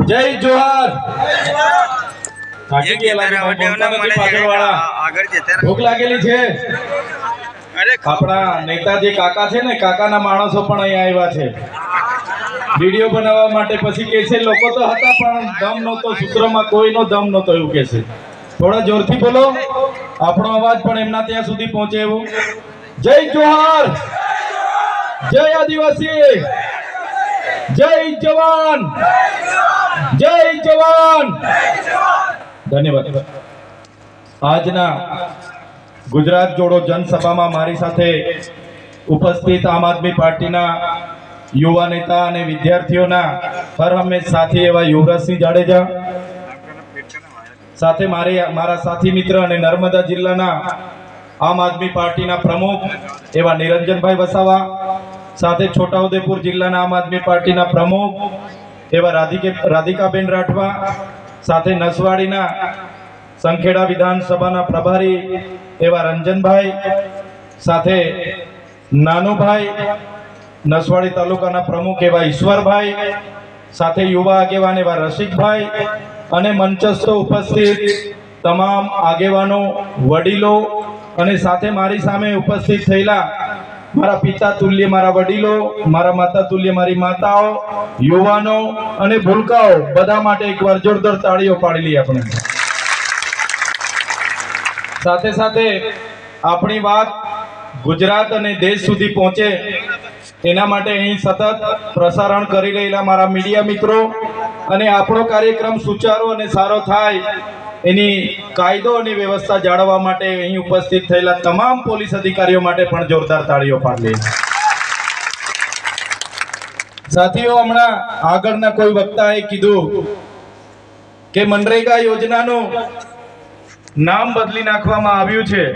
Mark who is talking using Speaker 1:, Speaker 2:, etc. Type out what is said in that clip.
Speaker 1: જય જોહાર। થાકી ગયા લાગે બોલતા નથી પાછળવાળા। ભૂખ લાગેલી છે। આપણા નેતાજી કાકા છે ને, કાકાના માણસો પણ અહીંયા આવ્યા છે વિડિયો બનાવવા માટે। પછી કહે છે લોકો તો હતા પણ દમ નહોતો, સૂત્રમાં કોઈનો દમ નહોતો એવું કહે છે। થોડા જોરથી બોલો, આપણો અવાજ પણ એમના ત્યાં સુધી પહોંચે એવું। જય જોહાર, જય આદિવાસી, જય જવાન, જય જવાન। ધન્યવાદ। આજના ગુજરાત જોડો જનસભામાં મારી સાથે ઉપસ્થિત આમ આદમી પાર્ટીના યુવા નેતા અને વિદ્યાર્થીઓના હર હંમેશ સાથી એવા યુવરાજસિંહ જાડેજા, સાથે મારા સાથી મિત્ર અને નર્મદા જિલ્લાના આમ આદમી પાર્ટીના પ્રમુખ એવા નિરંજનભાઈ વસાવા, સાથે છોટાઉદેપુર જિલ્લાના આમ આદમી પાર્ટીના પ્રમુખ એવા રાધિકાબેન રાઠવા, સાથે નસવાડીના સંખેડા વિધાનસભાના પ્રભારી એવા રંજનભાઈ, સાથે નાનુભાઈ નસવાડી તાલુકાના પ્રમુખ એવા ઈશ્વરભાઈ, સાથે યુવા આગેવાન એવા રસિકભાઈ અને મંચસ્થ ઉપસ્થિત તમામ આગેવાનો, વડીલો અને સાથે મારી સામે ઉપસ્થિત થયેલા મારા પિતા તુલ્ય મારા વડીલો, મારા માતા તુલ્ય મારી માતાઓ, યુવાનો અને ભૂલકાઓ બધા માટે એકવાર જોરદાર તાળીઓ પાડી લઈએ આપણે। સાથે સાથે આપણી વાત ગુજરાત અને દેશ સુધી પહોંચે એના માટે અહીં સતત પ્રસારણ કરી રહેલા મારા મીડિયા મિત્રો અને આપણો કાર્યક્રમ સુચારો અને સારો થાય એની કાયદો અને વ્યવસ્થા જાળવવા માટે અહીં ઉપસ્થિત થયેલા તમામ પોલીસ અધિકારીઓ માટે પણ જોરદાર તાળીઓ પાડી લઈએ। સાથીઓ, હમણાં આગળના કોઈ વક્તાએ કીધું કે મનરેગા યોજનાનું નામ બદલી નાખવામાં આવ્યું છે।